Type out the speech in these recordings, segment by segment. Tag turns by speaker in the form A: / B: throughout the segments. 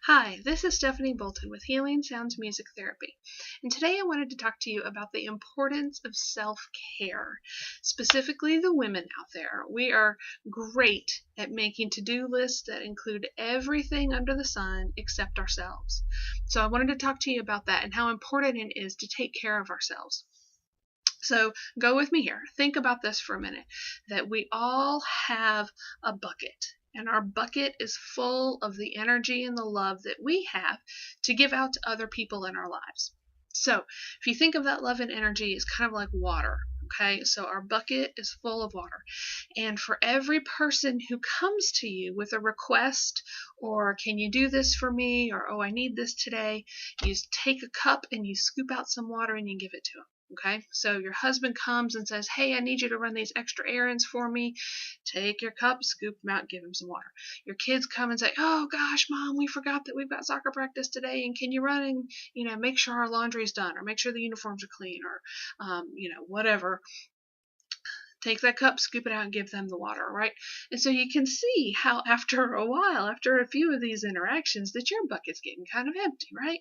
A: Hi, this is Stephanie Bolton with Healing Sounds Music Therapy, and today I wanted to talk to you about the importance of self-care, specifically the women out there. We are great at making to-do lists that include everything under the sun except ourselves. So I wanted to talk to you about that and how important it is to take care of ourselves. So go with me here. Think about this for a minute, that we all have a bucket, and our bucket is full of the energy and the love that we have to give out to other people in our lives. So if you think of that love and energy, it's kind of like water. Okay, so our bucket is full of water. And for every person who comes to you with a request, or can you do this for me, or oh, I need this today, you take a cup and you scoop out some water and you give it to them. Okay, so your husband comes and says, hey, I need you to run these extra errands for me. Take your cup, scoop them out, give him some water. Your kids come and say, oh gosh, Mom, we forgot that we've got soccer practice today, and can you run and make sure our laundry's done, or make sure the uniforms are clean, or whatever. Take that cup, scoop it out, and give them the water, right? And so you can see how after a while, after a few of these interactions, that your bucket's getting kind of empty, right?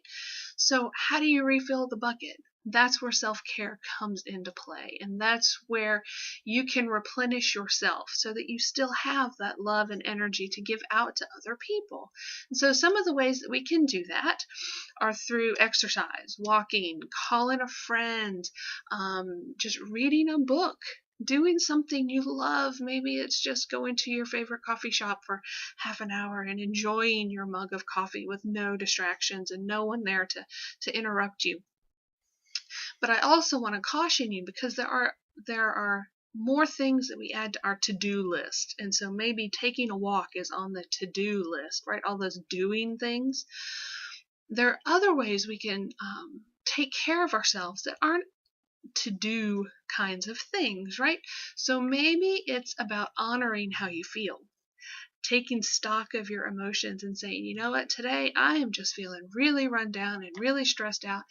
A: So how do you refill the bucket? That's where self-care comes into play, and that's where you can replenish yourself so that you still have that love and energy to give out to other people. And so some of the ways that we can do that are through exercise, walking, calling a friend, just reading a book, doing something you love. Maybe it's just going to your favorite coffee shop for half an hour and enjoying your mug of coffee with no distractions and no one there to interrupt you. But I also want to caution you, because there are more things that we add to our to-do list. And so maybe taking a walk is on the to-do list, right? All those doing things. There are other ways we can take care of ourselves that aren't to-do kinds of things, right? So maybe it's about honoring how you feel, taking stock of your emotions and saying, you know what, today I am just feeling really run down and really stressed out,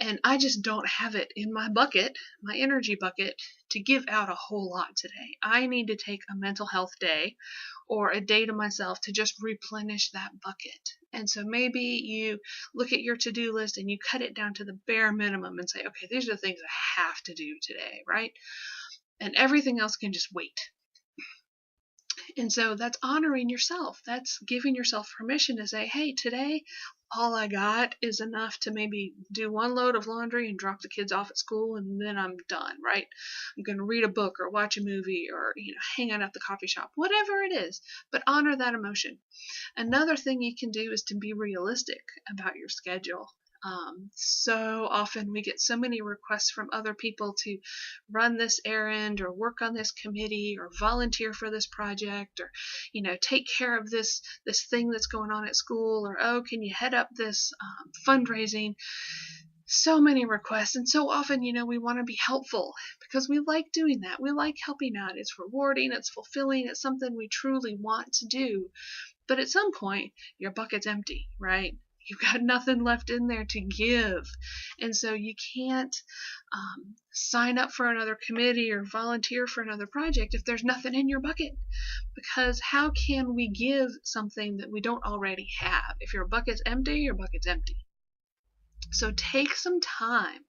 A: and I just don't have it in my bucket, my energy bucket, to give out a whole lot today. I need to take a mental health day or a day to myself to just replenish that bucket. And so maybe you look at your to-do list and you cut it down to the bare minimum and say, okay, these are the things I have to do today, right? And everything else can just wait. And so that's honoring yourself. That's giving yourself permission to say, hey, today all I got is enough to maybe do one load of laundry and drop the kids off at school, and then I'm done, right? I'm going to read a book or watch a movie or hang out at the coffee shop, whatever it is, but honor that emotion. Another thing you can do is to be realistic about your schedule. So often we get so many requests from other people to run this errand or work on this committee or volunteer for this project, or take care of this thing that's going on at school, or oh, can you head up this fundraising. So many requests, and so often we want to be helpful because we like doing that. We like helping out. It's rewarding, it's fulfilling, it's something we truly want to do. But at some point your bucket's empty, right? You've got nothing left in there to give. And so you can't sign up for another committee or volunteer for another project if there's nothing in your bucket. Because how can we give something that we don't already have? If your bucket's empty, your bucket's empty. So take some time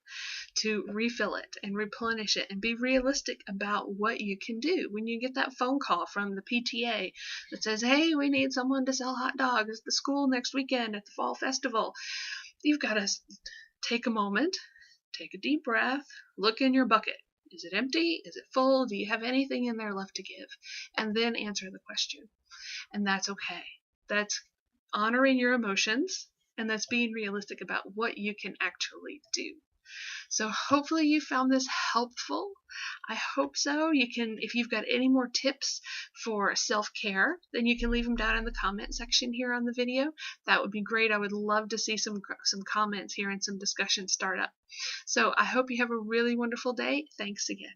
A: to refill it and replenish it, and be realistic about what you can do. When you get that phone call from the PTA that says, hey, we need someone to sell hot dogs at the school next weekend at the fall festival, you've got to take a moment, take a deep breath, look in your bucket. Is it empty? Is it full? Do you have anything in there left to give? And then answer the question. And that's okay. That's honoring your emotions, and that's being realistic about what you can actually do. So hopefully you found this helpful. I hope so. You can, if you've got any more tips for self-care, then you can leave them down in the comment section here on the video. That would be great. I would love to see some comments here and some discussion start up. So I hope you have a really wonderful day. Thanks again.